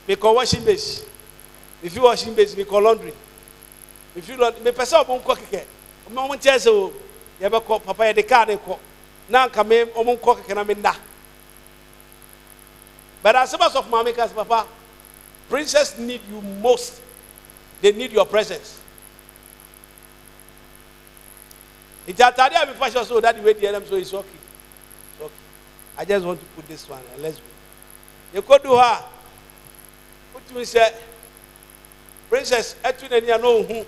Me call washing base. If you washing base, me call laundry. If you don't, me person won't cook again. Moment yes, so you ever call Papa the car they call. Now come in, won't cook again. I mean that. But as much of my makers, Papa, princess need you most. They need your presence. It's a idea of fashion so that the way the them so it's okay. It's okay. I just want to put this one and let's go. You could do her. Put me say, princess, actually, you know who.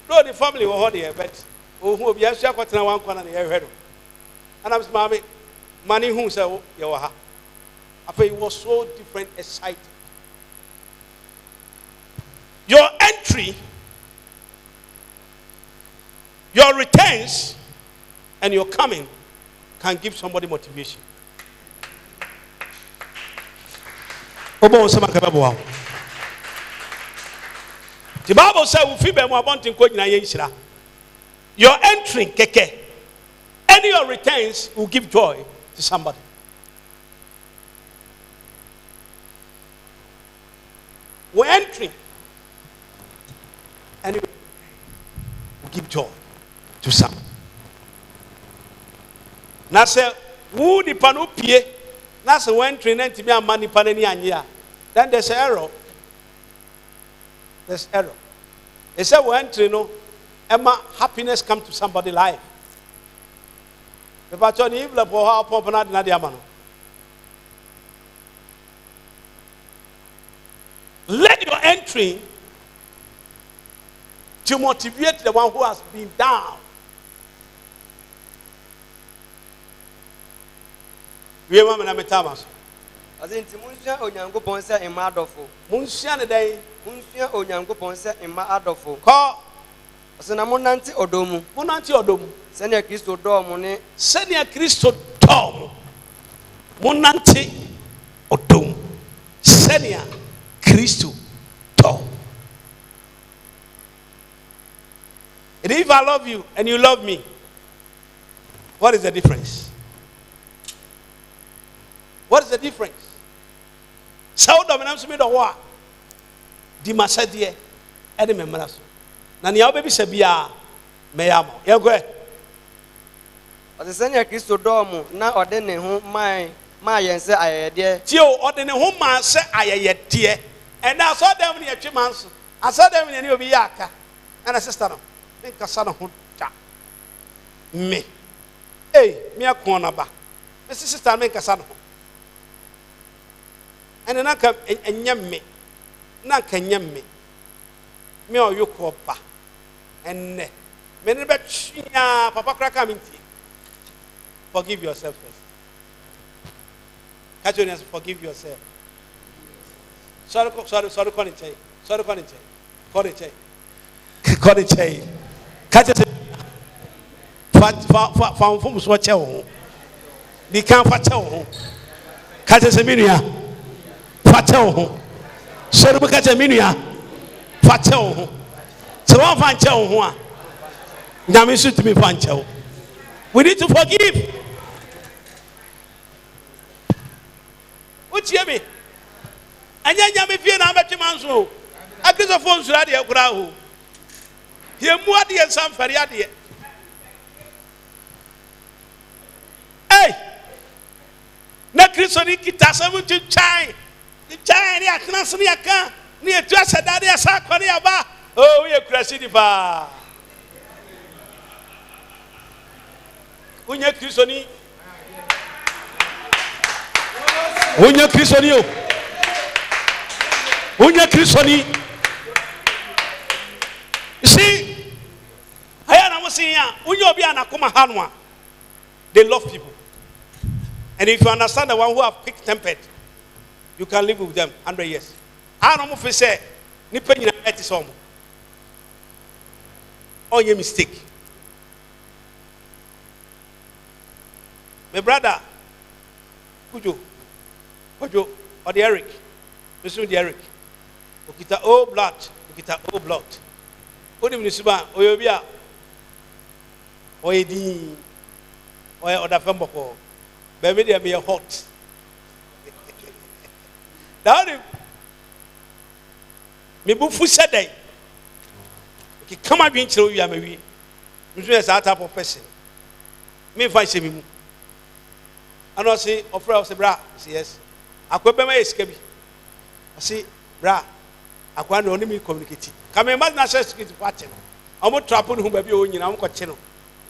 No, the family were here, but who be a share cotton one corner in the head. And I'm mommy, money who said, you were her. I feel it was so different, exciting. Your entry, your returns, and your coming can give somebody motivation. The Bible says, your entry, keke, and your returns will give joy to somebody. We're entering, and it will give joy to some. Now, say, who the panopie, that's when training to be a money panini anya. Then there's error. There's error. They say, when training, Emma, happiness come to somebody's life. The patron evil for how popular na diamano. Let your entry to motivate the one who has been down. We are women and Thomas. As in Timusia or Yango Ponsa in Madofo. Munsian a day, Munsia or Yango Ponsa in Madofo. call Senamonanti Odomu. Monanti Odom. Senia Christo Domone. Senia Christo Tom. Monanti Odom. Senia Christo Tom. And if I love you and you love me, what is the difference? What is the difference? South Dominance made a war. Di Masadie, Eddie Membraso. Nania baby Sabia, Mayamo. You go. As a Senia Christo Domo, now ordaining whom my and say I dear. Tio ordaining whom I say I yet dear. And I saw them in a 2 months. I saw them in a new Biaka and a sister. Think a son of me. Hey, me a corner back. My sister make a son of and then I come and yam me. Not can yam me. Me or you call pa. And many bet Papa crack me. Forgive yourself first. Catch your answer, forgive yourself. Sorry, Connie. Sorry, Connie. Catch it. Found from what you the can't fatell. Catch a minia. Fatell. Sorry, catch a minia. Fatell. So one fanchel one. Namisu to me fanchel. We need to forgive. What you me? And then you feel I'm at your man's room. I guess a phone's ready at Grau. Here, Muadi and some Fariadi. Hey! Na Chrisoniki Tassamu to Chai. The Chai, I can't see a car near Dress a daddy as Sakonia. Oh, we are crashing the bar. Unya Chrisoni. Unya Chrisonio. Unya Chrisoni. You see, I am saying, Unya Biana Kuma Hanwa. They love people. And if you understand the one who have quick tempered, you can live with them 100 years. I don't know if you say, Nippon is home. On your mistake. My brother, Kujo, or the Eric, Mr. Eric, Okita O blood, Okita O blood. Put him in the Suba, Oyobia, Oyedi, or other Femboko. Baby, they are hot. Now, me bu fu sedai ki kama dwen kyerɛ wi amawie nso yɛ saa type of person me fa hyɛ me mu ana ɔse ɔfrɛ ɔse bra ɔse yes akwa bɛma yɛ sika bi ɔse bra akwa na ɔne me communicate kama ma national security party no ɔmo trapo no hu baabi a ɔnyina ɔmo kɔkye no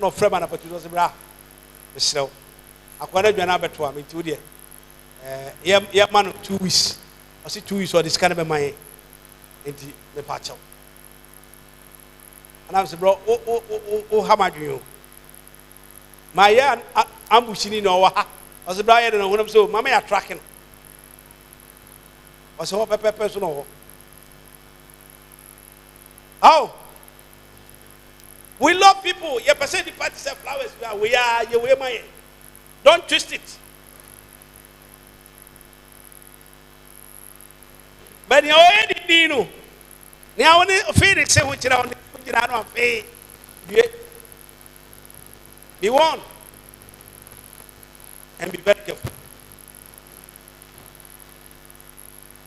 na ɔfrɛ ma na patu ɔse bra mesrɛw akwa na dwana abɛto a menti wo deɛ yɛ ma no 2 weeks ɔse 2 weeks ɔde sika no bɛma yɛ enti mepa kyɛw anam sɛ bro o ha madwen o ma yɛ ambushini na ɔwɔ ha ɔse bra yɛ de no honam sɛ mama yɛ track no ɔse hɔ pɛpɛpɛ so na ɔwɔ how we love people yɛ pɛ sɛ nipa te sɛ flowers we are yɛ wei ma yɛ don't twist it but nea ɔyɛ didi no nea wɔne Felix sɛ ho kyerɛ wɔne gyina no afei due be warned and be very careful.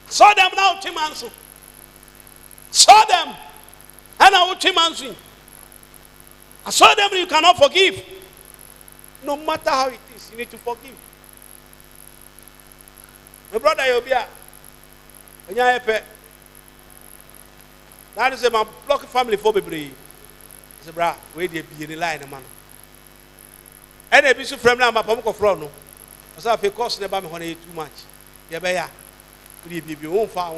Saw them now, Timansu. Saw them, and now Timansu. I saw them, you cannot forgive. No matter how it is, you need to forgive. My brother, you'll be a that is my block family for baby. I said, bra, where they be in the line, man. And a bit of friend now, my pump of front. I said, if cost never me honey too much. Yeah, beya. Be won't far.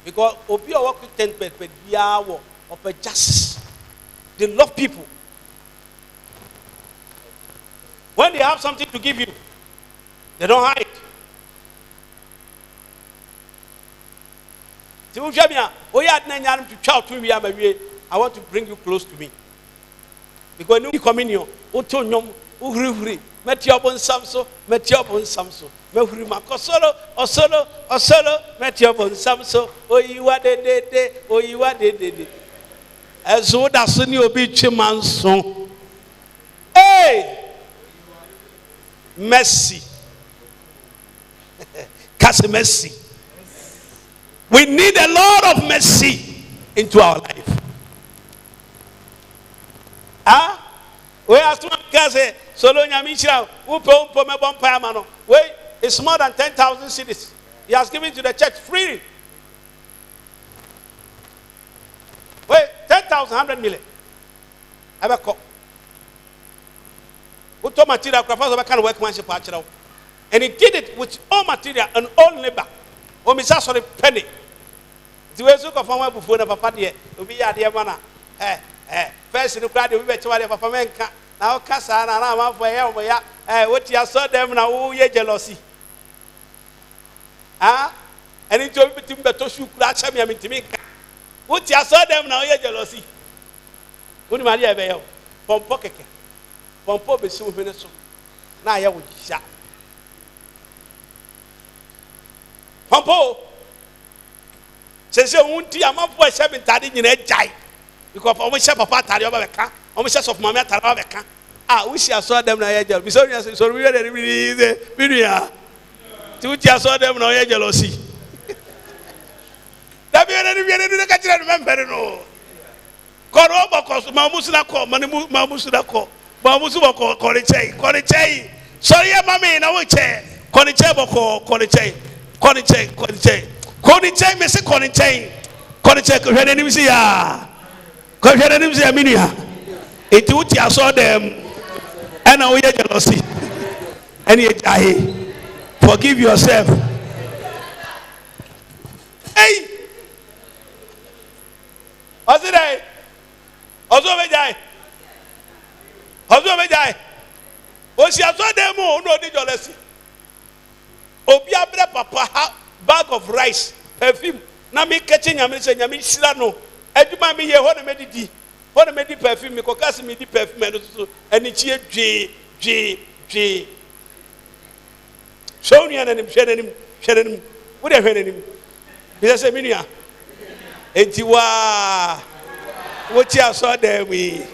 Because Obi work with 10 per hour or per justice. They love people. When they have something to give you, they don't hide. I want to bring you close to me. Because no communion, Otonyom, Uhri, Metiobon Samso, Metiobon Samso, Mehurima Kosolo, Osolo, Metiobon Samso, oh you are de, oh you are de. As old as you be Chimanson. Hey! Mercy. Cast mercy. We need a lot of mercy into our life. We are to say, Solonia Michel, wait, it's more than 10,000 cities. He has given to the church freely. Wait, 10,000, 100 million. I have a call. Material, kind of workmanship, and he did it with all material and all labor. Oh, Mr. Sorry, penny. The way to go from one before the papa dear, to be at the manner. First in the crowd, we were to have a man. Now, Cassana, and I'm for here. What you saw them now, oh, yeah, jealousy. And it told me to Betoshu, Cratch me, I mean to me. What you saw them now, yeah, jealousy. Good Maria Bell, Pompo, Pompo, be soon finished. Now, I would shut. Pompo says, "I won't see a man for 7 in a jai because almost shop of Tariobaka, almost of Mamma Tarabaka. I wish I saw them. I so we are the two saw them no jealousy. That be any catcher remember no. Corobacos, Mamusako, Mamusako, Mamusuko, Coriche. Sorry, mammy, no chair, Coriche, Coriche, Mr. Coriche, it would I saw them and now we are jealousy. And forgive yourself. Hey, what's it? Also, I saw them no jealousy. Obiabre papa bag of rice, perfume. Na me catching yami say yami silano. Eduma me ye hona medidi. Hona medi perfume ko kasi me di perfume no so ani chie dwe. So ni ananim hwenanim. Wo de hwenanim. Bi say me nua. Enti wa wo ti aso dem wi.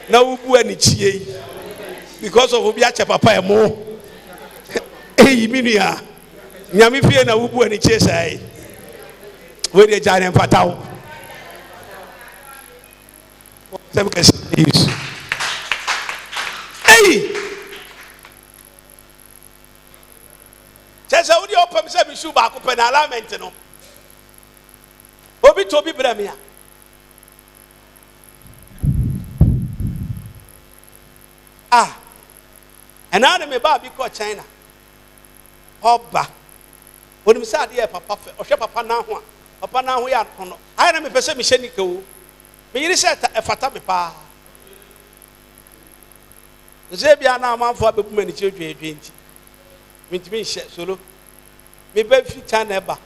Na wo bu ani chie because of obi ache papa e mo. Hey, Minia, nyame fie na wubu ani chie sai we de jane pataw sem ka yesu ei chesa udi opam se bisu ba ko pe na alignment no obi to bi bra me a and now me ba bi ko China oba onim sa de papa fe ohwe papa na ho a papa na ho ya no ayi na me pese me hye nika o me yiri se efata me pa ze bia na amanfo abebu mani che dwedwe nti me ntimi hye solo me ba fi China eba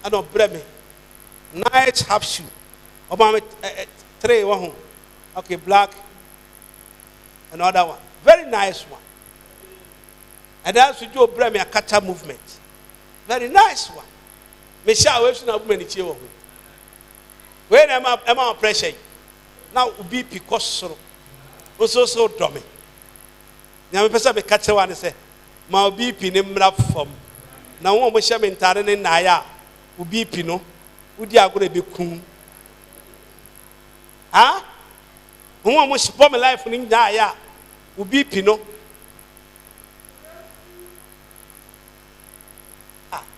ana obra me nice half shoe oba me 3 one okay black another one very nice one. And that's with your brain, a kata movement. Very nice one. Me shall we na woman ichi wo. When am I pressure? Now ubi because so dummy. Now me pesa me kata one say, ma ubi pi ne mra fam. Na wo mo hye me ntare ne na ya ubi pi no, udi agoro be kun. Ha? Wo mo spoil my life ni na ya ubi pi no.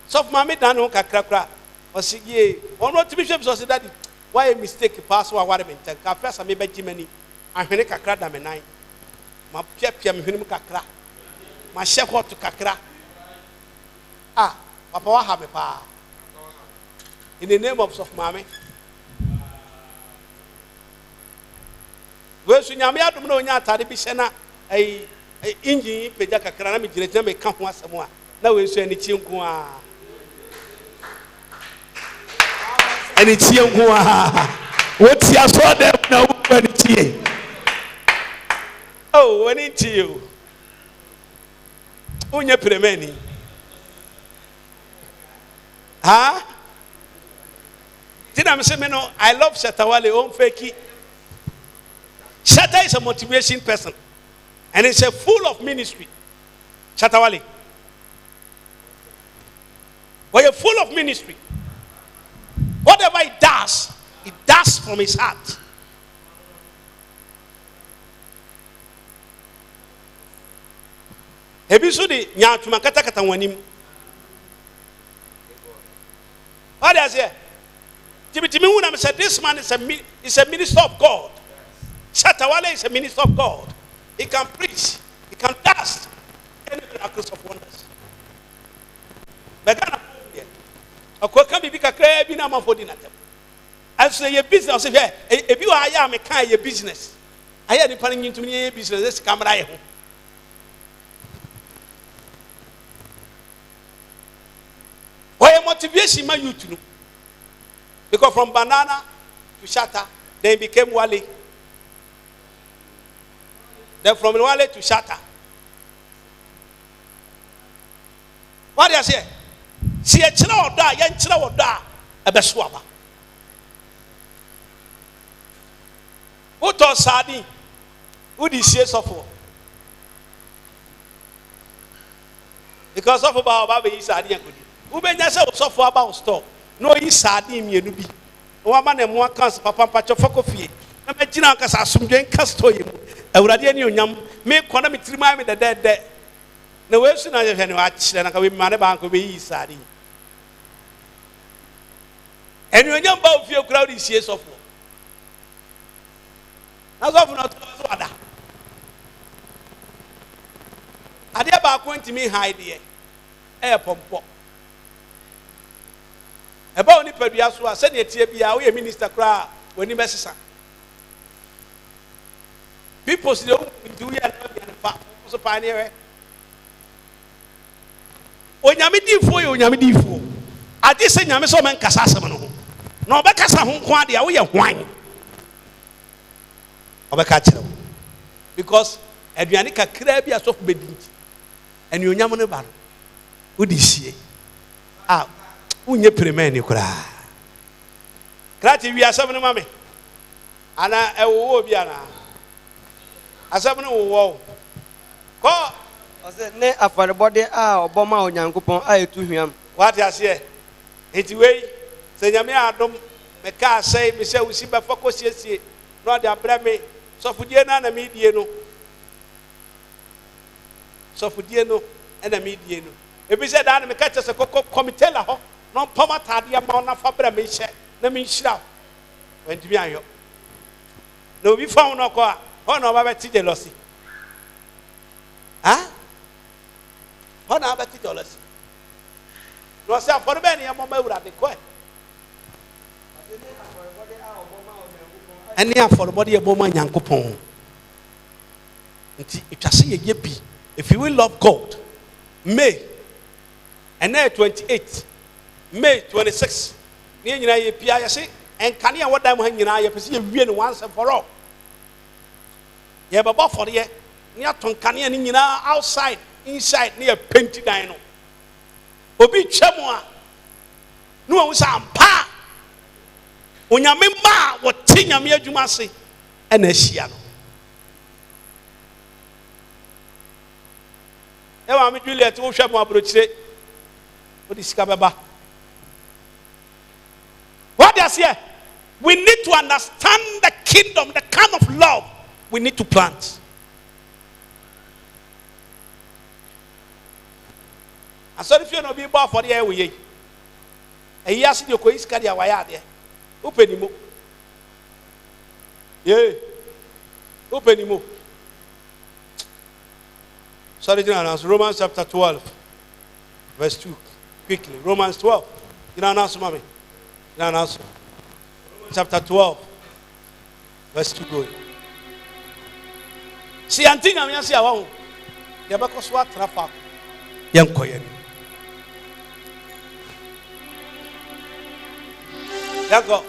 So mama dan no kakra osigi ono timi hwem so say daddy why a mistake pass wa ware me ntan ka first me beji mani ahwene kakra da me nan ma pia me hwene kakra ma hye hot kakra papa wa ha me pa in the name of mama we su nyame adom na onya atade bi hye na ai engine peja kakra na me gire me ka ho asem a na we su ani chi nko a and it's young. What's your sword? No, when it's you. Oh, when it's you. Unya premeni. Huh? Did I say, no, I love Shatawale on fakey. Shatta is a motivation person, and it's a full of ministry. Shatawale. Well, you're full of ministry. Whatever it does from his heart. Ebisudi nyatuma kata wanim. What does he? Timi wuna said this man is a minister of God. Shatawale is a minister of God. He can preach, he can dance, any miracles of wonders. Begana akwaka bibi kakra bi na amafo di natem aso ye business say ebi wa aya me kan ye business aya ni pan nyintum ye business this camera ye ho why motivation ma youth no because from banana to shatter then became Wale, then from Wale to shatter. What do you say? Si e kire odo a ye nkire odo a ebeso aba uto sadi udi sie sofo because of ba be sadi yankudi ubenya se sofo aba store no yi sadi mienu bi wa ma na mo accounts papa pacho fakofie na me gina nkasa asomdwen ka store yemu awurade ani onyam me kona me tirima me de na we su na ye hwe ne wa kire na ka we mane ba nko be yi sadi. And you know about your crowd is years of war. That's often not other. I did about going to me hide here. Air pump. About Nipedia, send it to be a minister cry when you mess. People still do you and pioneer. When Yamidi for you, Yamidi for. I just say Yamiso and Casasamo. No, because I won't want the way of wine. Because Adrianica Crabia soft bedding and you yaman about who did see? Unya premeni cry. Crati, we are 7 mammy. And I will be an. A 7 will call ɔsɛ ne afɔrebɔde a ɔbɔma onyankopɔn a ɛtu hwam. What you say? It's way. Say nyame adom me ka say me say usi be focus siesie. No de abra me. So fudie na me die no. So fudie no na me die no. E bi say da na me ka chese committee la ho. No poma tade ma na fa bra me hye na me nhira. Wentimi ayo. Na obi fa no ko a, ho na oba be ti jealousy. Ah? Ho na oba ti jealousy. No say for be ne mo ma wura de ko. Any afɔrebɔde ɛbɔ nyankopɔn. Nti itwase ye bi. If you will love God, May and 28, May 26. Ne nyina ye pia ye se enkane a wodam ha nyina ye pese ye wie ne once and for all. Ye baba for ye ne aton kane ne nyina outside, inside ne ye paint dan no. Obi twam a no wo sa ampa onyame ma wo te nyame adwuma se na ahia no. Ewa me Juliet wo hwam abrochire wo di sika beba. What does here? We need to understand the kingdom, the kind of love we need to plant. And so if you know be bar for the air we a year see the cois carry a wire there. Open him. Yeah. Open him. Sorry, Romans chapter 12, verse 2. Quickly. Romans 12. You know, announce, mommy. You know, announce. Chapter 12, verse 2 going. See, I think I'm going to say, oh, you're back to swat traffic. Young Koyen. Yago.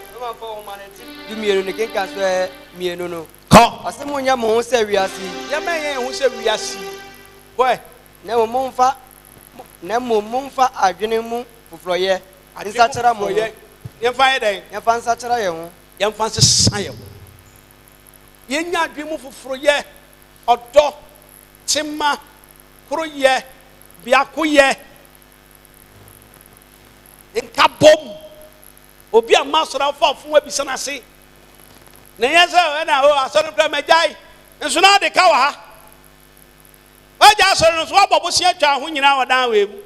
Du mienu ne kenka so mienu no. Ko. Asemu nya mo se wiase. Ya men hu se wiase. Boy, na mo momfa adwene mu foforoye. Nsa kyera mo. Ye fa ye den. Ye fa nsa kyera ye ho. Ye fa nsa san ye ho. Ye nya adwene mu foforoye. Odo tema kroye biakoye. Nka bom. Obi a masora fa fun abisa na se. Na yesa na ho asoro pra majai. Nso na de ka wa ha. Waja asoro no so abobo sia twa ho nyina wadan we mu.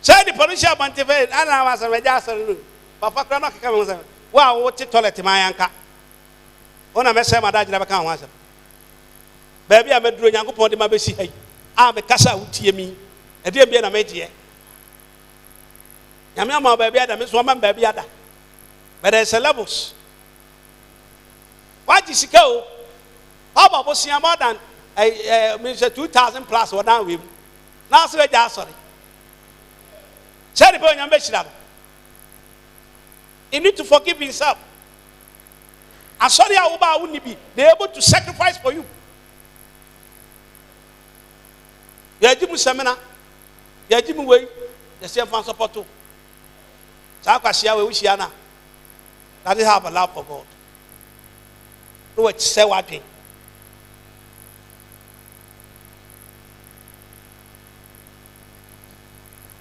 Say the policia bantefe ana wa sa waja asoro no. Papa kra no keka me say. Wa wo ti toilet mayanka. Ona me say mada gina be kan ho asem. Ba bia meduro nyankopon de ma be si hai. A me kasa utie mi. E de bia na me de. Nyame ama ba bia da me so ma ba bia da. But there's a levels. What is it go? How about more than 2,000 plus or down with? Now, sorry. Say the boy, I'm he need to forgive himself. And sorry, I wouldn't be able to sacrifice for you. You give me seminar. You give me way. The same fan support too. Sakashia, we wish Yana. That is have a love for God. Do it, say what thing.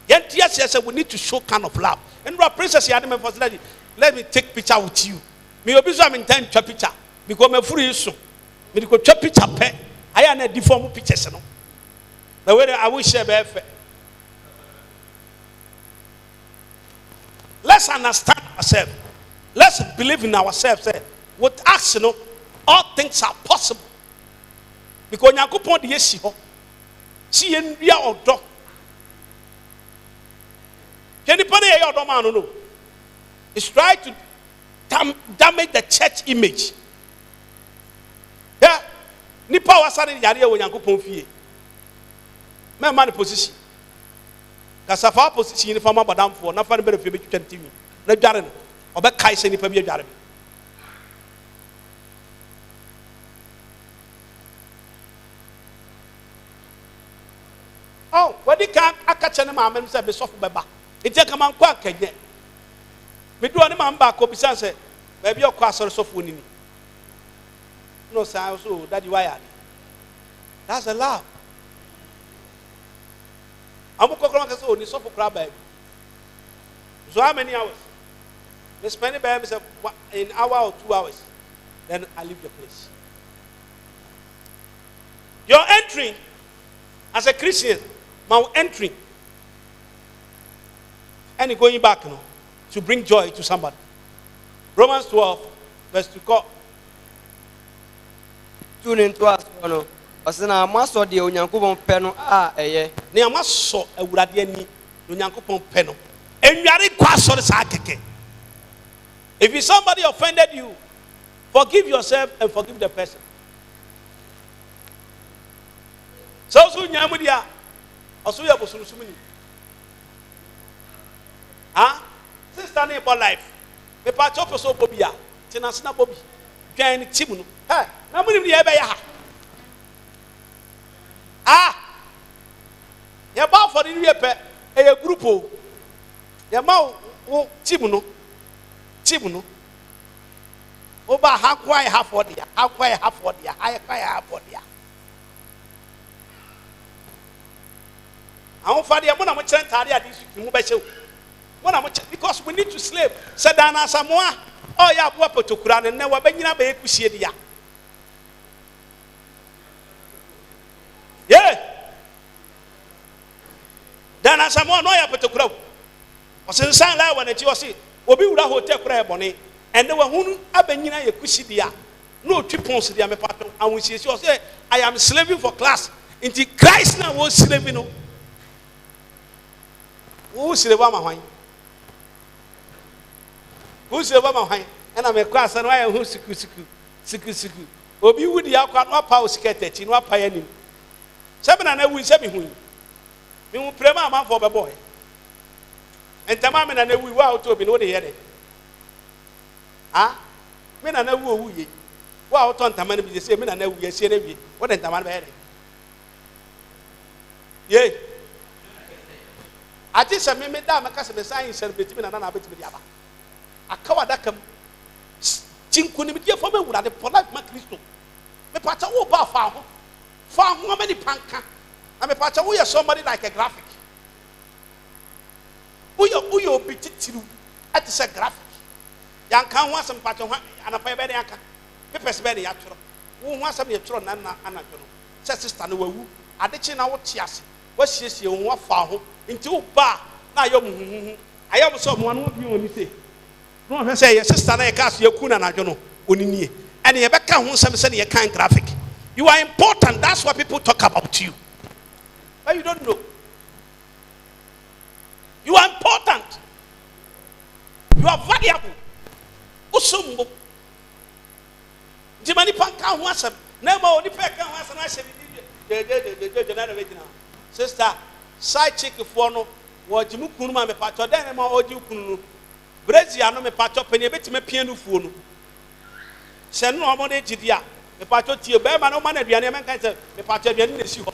Yes, we need to show kind of love. And our princess, let me take picture with you. Me obviously I'm intend to picture because me free so. Me go take picture pe. I am a deform pictures no. The way I wish share be. Let's understand ourselves. Let's believe in ourselves. With us, you know, all things are possible. Because Yakupon the Yesiho, see in real or dog. Can you put a your man? No, it's try to damage the church image. Yeah, Nipa was saying Yaria when Yakupon fee. My man position. Kasafa position in former Madame for nothing better for me to continue. No Jaren. Oba kai se nipa bi adware. Oh, when they can akache ne ma say be sofu beba. Enti aka man kwa akanye. Me do ne ma mba ko bisa say ba bi okwa asore sofu ni ni. No say so daddy why are. That's a love. I'm going to say, only so for crab. So how many hours? We spend it by an hour or 2 hours. Then I leave the place. You're entering as a Christian, my entering, and you're going back now to bring joy to somebody. Romans 12, verse 2. Tune into us, no. Asena amaso de onyankopon pɛ no a ɛyɛ. Ne amaso awurade ani onyankopon pɛ no. Enware kwa so sa keke. If somebody offended you, forgive yourself and forgive the person. So nyamudia oso ya bosunusumuni. Ah? Sister ne for life. Me pa chop so bobia. Tinase na bobi. Dwan tim no. Hey, na munim de ebe ya ha. Ah! Ya ba for the wie pe e group o. Ya ma wo tim no. Tim no. Oba ha kwai ha for dia. Ha kwai ha for dia. Ha kwai ha for dia. I want to mo because we need to slave. Sadana Samoa. Oh yeah, boa potokura ne wa banyina ba ekusie dia. Yeah. Dana Samoa no ya potokura. Osensan la wa na ti osi obi wura hotel kura e bone. Ende wa hunu abanyina ye kusi dia. No twipons dia me pato. Awusie si osi I am slaving for class. Inti Christ na was slaving no. Who's the one behind? Who's the one behind? And I'm a class and I am who's siku. Obi would the outcome of power skated in what pioneer. Seven and I will say me who you will pray my man for the boy. And Tamaman and I will out to be no the headed. Ah, men and I will ye. Wow, Tom Taman be the same and I will see every what in Taman headed. Yea. I just made that my cousin sign celebrate me and another bit of Yaba. A cowadakam Chinkunimia for me would have polite Macristo. Me pacha wo ba fa how many panka. I'm a pacha we are somebody like a graphic. Uyo bitiru at the graphic. Young can want some pacha and a pay aka. Pepper's belly actual. Who wants some tron and another. Says sister no woo. I did you know what she has. What she is your one foul. Into bar na yo I am someone who you only say no say your sister na cast your kuna na jono onini and you beka ho some say your kind graphic. You are important, that's what people talk about you, but you don't know you are important, you are valuable. Usumbo Jimani panka ho asem na ma oni peka ho asem na asem the sister side chick for no what you kunu ma me pato den ma oji kunu Brazil no me pato pene betime pianu fuo no se no omo de gidia me pato tie be ma no ma na aduane me kan se me pato aduane na si ho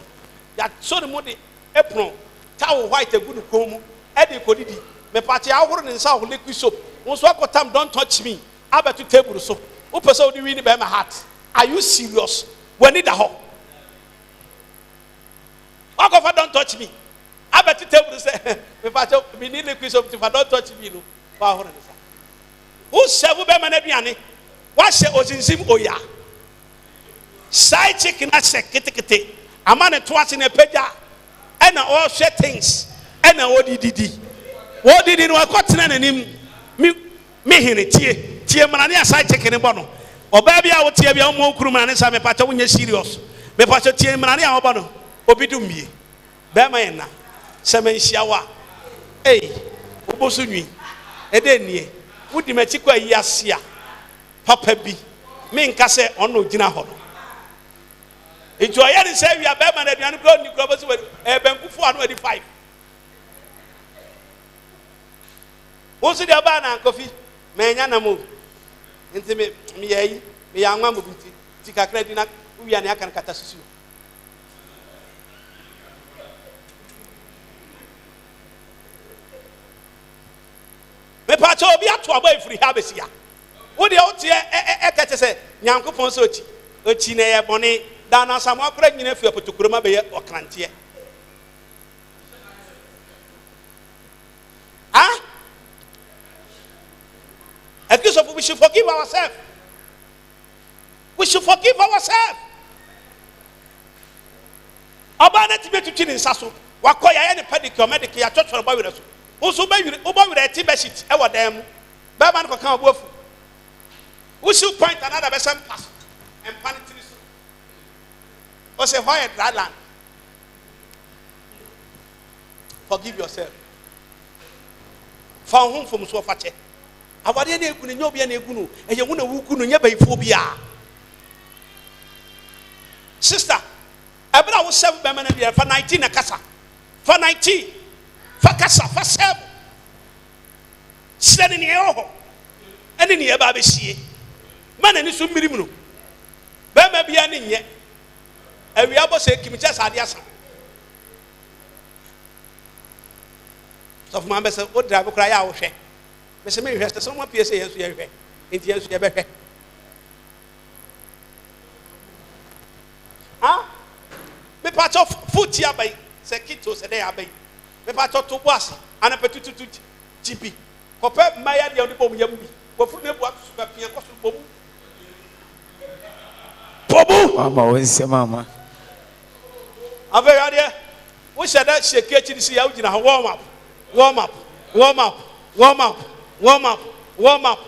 ya so ne mo de apron towel white good komu e de kodidi me pato ahoro ne nsa ho liquid soap won so akotam don't touch me abeto table so wo pese wo di wi ni be my heart. Are you serious? We need a ho Okofa don't touch me. I bet you table say, if I tell me need liquid soap, if I don't touch me, no. Who say who be manabiane? What say ozinzim oya? Side chicken na se kete. A man twice in a peja. And all share things. And what did he? What did he know? I got to him. Me hini tie manania side chicken bono. O baby I would tie your mo krumane sa me pacha unye serious. Me pacha tie manania obono. Obidumie. Bema ena. Semensiawa. Hey, obosunwi. Edenie. Wudi mechi kwa yiasia. Papa bi. Me nka se ono gina ho no. Ejo ya ni se wi abema na aduane bro ni kro bosu we benkufu anu adi 5. Wosu dia ba na kofi. Me nya na mo. Nti me yayi, me ya nwa mo binti. Ti kakra di na wi ane aka kata susu. Me pacho obi ato aba efiri ha besia wo de otie ekete se nyankopon so ochi na ye bone da na samo akra nyina fi apotokuroma be ye okrante excuse of we should forgive ourselves. We should forgive ourselves. Abana tibe tuti ni nsaso. Wakoya ya ne pedicure medic ya church ba wire so. Unso ba wire ti be shit e wodam. Ba man ko kan obuafu. We should point another person pass and panic to this. Or say why dry land. Forgive yourself. Found home from so fache. Awade na egunu nyo bia na egunu. Eye wo na wugunu nya bayifo bia. Sister, ebra wo serve be man bia for 19 na kasa. For 19. For kasa for serve. Sene ni eho. Ene ni e ba be sie. Man ani so mmirim no. Be ma bia ni nye. Ewi abo se kimcha sade asa. So for man be se o drive kura ya wo hwe. Me se me hwe se mo pie se yesu ye hwe. Enti yesu ye be hwe. Ha? Me patcho foot ya bai. Se kito se dey abai. Me patcho to boas ana petutu GP. Kope maya de oni bom yam bi. Ko fu ne bu atu ba pia ko so bom. Bobu. Mama wonse mama. Ave ya de. Wo shada sheke chi si ya ugina warm up. Warm up. Warm up. Warm up. Warm up. Warm up.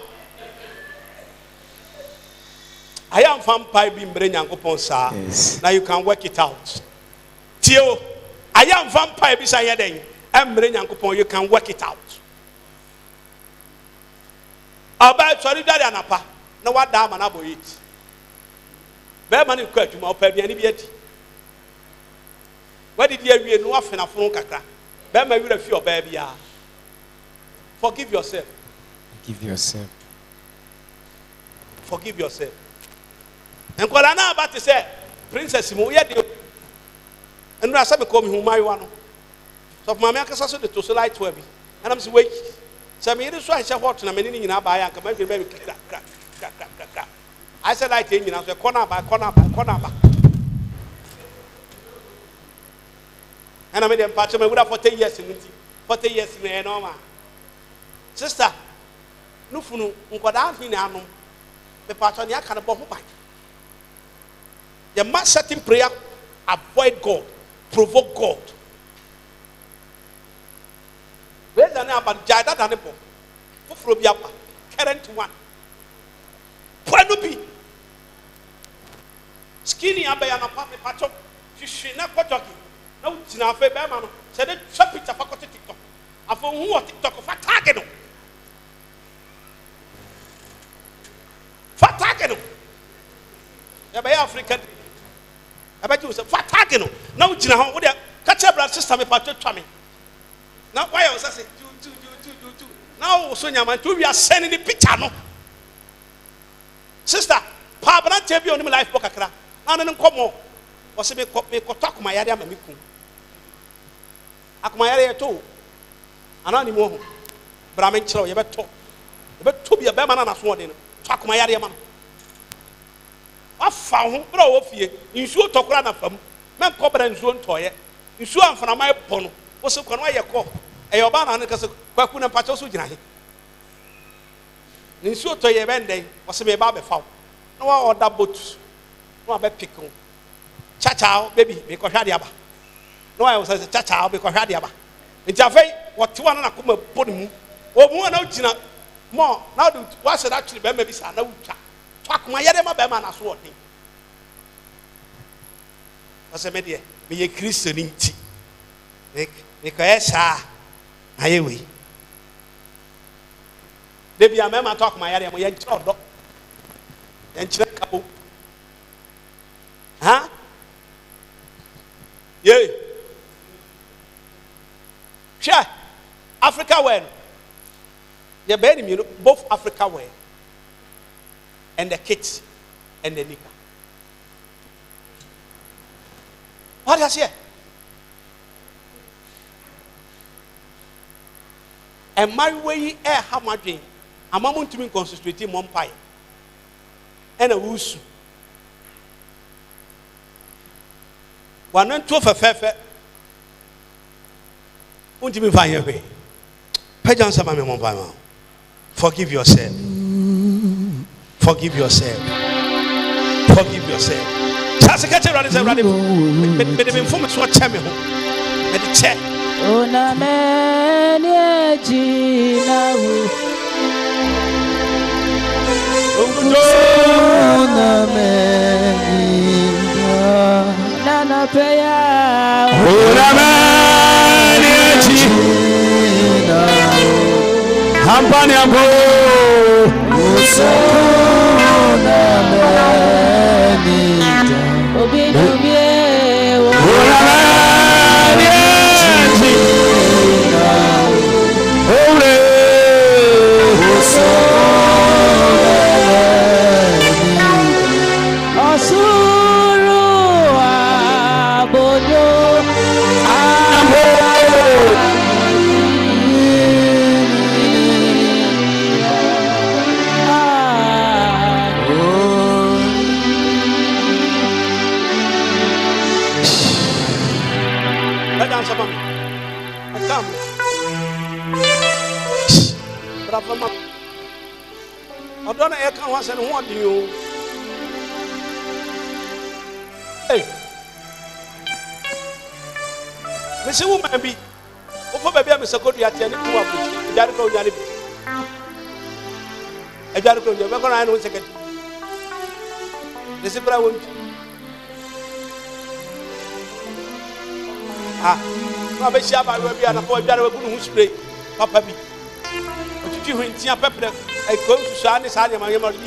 I am vampire being brain yankopon sa. Now you can work it out. Tio, I am vampire beside then. I'm brain yankopon, you can work it out. About sorry daddy anapa. No what damn and abo it. Bear money quit you more per any beauty. Where did you no often a phone kakra? Bear my will a few baby. Forgive yourself. Forgive yourself. Forgive yourself. And kwa na about to say princess mo ye de and I said me call me who my one so my man kasa so the to so light to be and I'm say wait say me dey so I share what na me ni nyina ba ya ka me be crack. I said light in nyina so corner by and I made them patch me would have 40 years in 40 years in no man sister no funu nkoda afi na anu me patch on ya kan bo ho ba. The mass setting prayer avoid God, provoke God. Where's the name about Jada Danipo? Fufurobiapa, current one. Puanubi. Skinny abayana papi pacho. She na kwajoki. Na utina fe be mano. Said it chop it up for TikTok. After who what TikTok for target. For target. Ya be African. I bet you say for target no. Now utina ho wo de catch brother sister me pacho twa me. Now why I say do. Now so nyama to we are sending the picture no. Sister, pa bra tell on my life book akra. Na no nkomo. O se me ko talk my yare ama me ku. Akoma yare to. Ana ni mo ho. Bra me nkyerɛ ye beto. Ye beto bia be ma na so ode no. Talk my yare ama. Afa ho bra wo fie. Nsuo tokora na fam. Men ko bra nsuo ntoye. Nsuo amfana mai bɔ no. Wo se ko no ye kɔ. E yo ba na ne kase kwaku na pacho so gyina he. Nsuo to ye bɛndɛn. Wo se me ba be fa. Na wa order boat. Na ba pick ho. Cha baby me ko hwa de aba. Na wa say cha be ko hwa de aba. Nti afei wo te wa na koma bɔ ne mu. O mu na gyina mo na do wa say that actually be ma bi sa na wutwa. Akoma yare ma be ma na so ode. Wo se me de me ye Kristo ni nti. Me ko esa ayewe. Debi amema talk my yare mo ye nkyerɛ ɔdɔ. Ye nkyerɛ kabo. Ha? Yeah. Sure. Africa when. The baby, you know, both Africa when. And the kids and the nika. What does here? And my way air hamading. I'm going to be concentrating on pie. And a wusu. One and two for fefe. Won't you be fine away? Pajan Samami Mompama. Forgive yourself. Forgive yourself. Forgive yourself. Chase catch around is around. But the informant so chame ho. But the check. Ona mene jina wu. Ona mene nana peya. Ona mene jina wu. Hampani ambo. Ona mene obi dubie. Ona mene jina wu. I don't know. I can't watch and want you. Hey, Mr. Woman, be over baby. I'm so good. You are telling me what you are doing. I got to go. You're going to know second. This is what I want. I bet you I will be an appointment who spray Papa B. But you went to pepper. I go to Sunday, Sunday, my mother.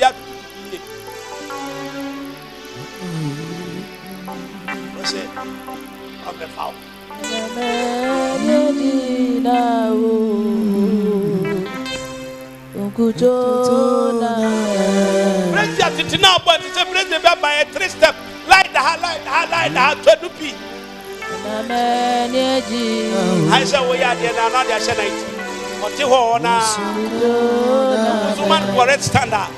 What's it? Of the foul. President, now, but it's a president by a 3-step. Light the light, 20p. I said, we are there now, they are saying, but you are now. Woman, correct standard.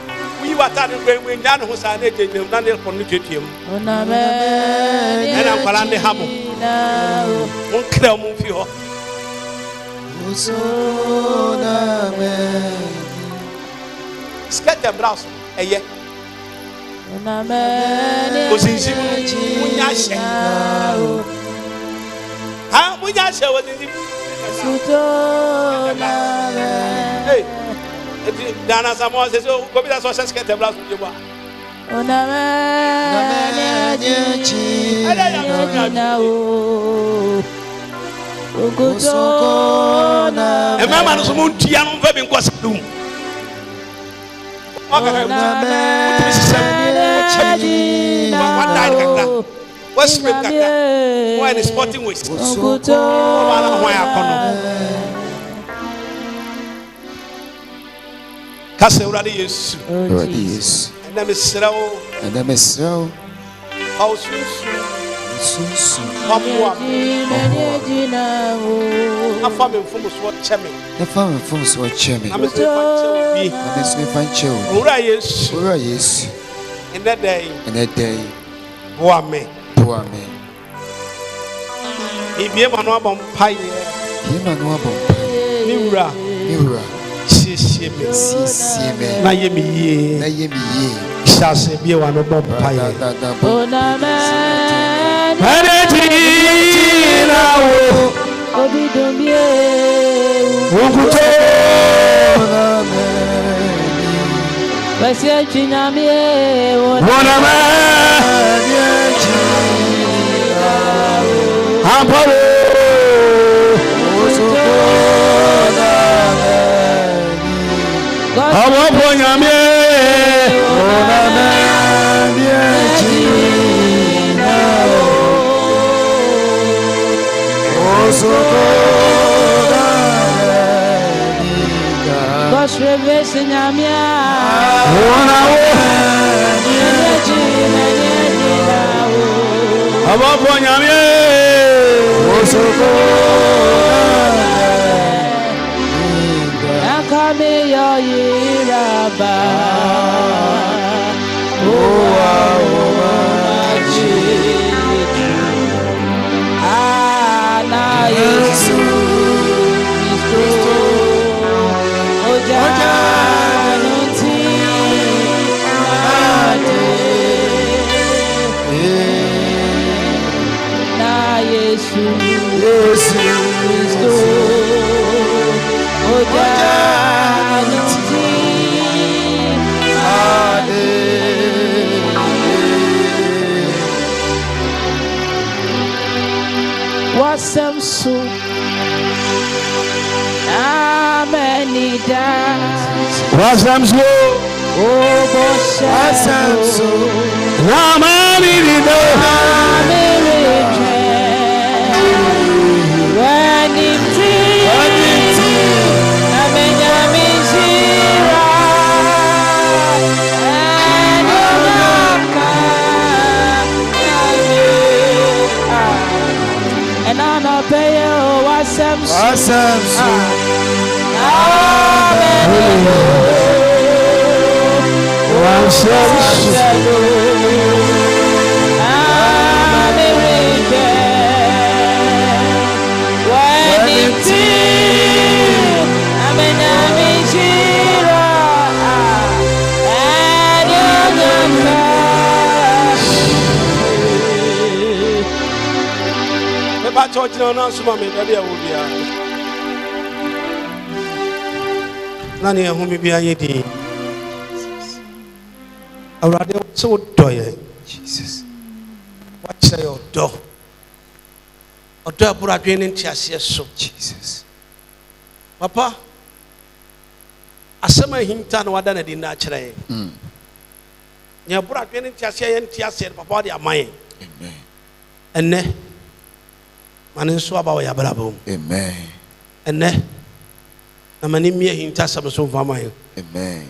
We were telling when Jan was an agent, Daniel communicated him. And I'm Palande Hamo. One clear move you. Scat the blouse, a year. Was in Munyasha. How Munyasha was in hey, Dana Samoa says, oh, go with us, so scat the blouse with you. A man who's moon Tiano Vebin was doom. What's why the sporting waste? Kasa uradi Yesu. And them is so. How soon? A farming from what chemming. The farm from what chimney. I'm a fan. Ura yes. In that day. Boame. If you are not on pie, Mira. Nayemi shall say be one of Bob Pie. Yesu Kristo ojanuti wasamsu amenida wasamsu wasamsu amenida church no na so me baby a wo bia na ne hu me bia ye di awrade so do ye Jesus what say your do odo aburadwe ne ntiase so Jesus papa asema hinta na wada na di na kire ye nya aburadwe ne ntiase ye ntiase papa de amaye amen enne mane so aba wo yabra bom amen enne na mane mi hinta samso fama he amen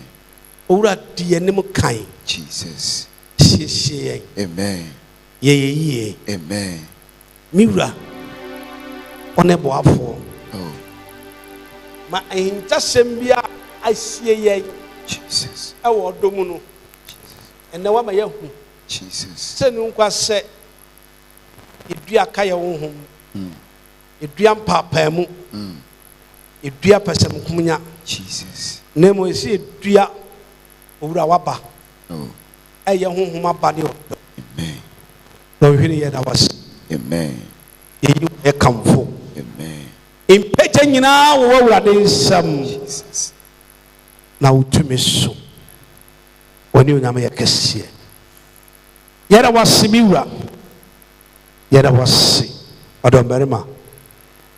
owura di enim kan Jesus sheshe amen ye amen miwura one boafo oh ma hinta sembia asie ye Jesus awo domu no Jesus enne wa ma yahu Jesus se nu nkwa se edua kaya wo hom edua mpapa mu edua pasam kumunya Jesus nemo esi edua owura waba oh eye honhom aba ne odo amen no hwene ye da was amen eyi e kamfo amen impeje nyina wo owura de nsam Jesus na utumi so woni onyama ye kese ye da was miwura ye da was Adomberima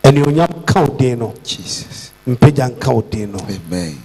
and you nyam count dino Jesus mpeja count dino amen.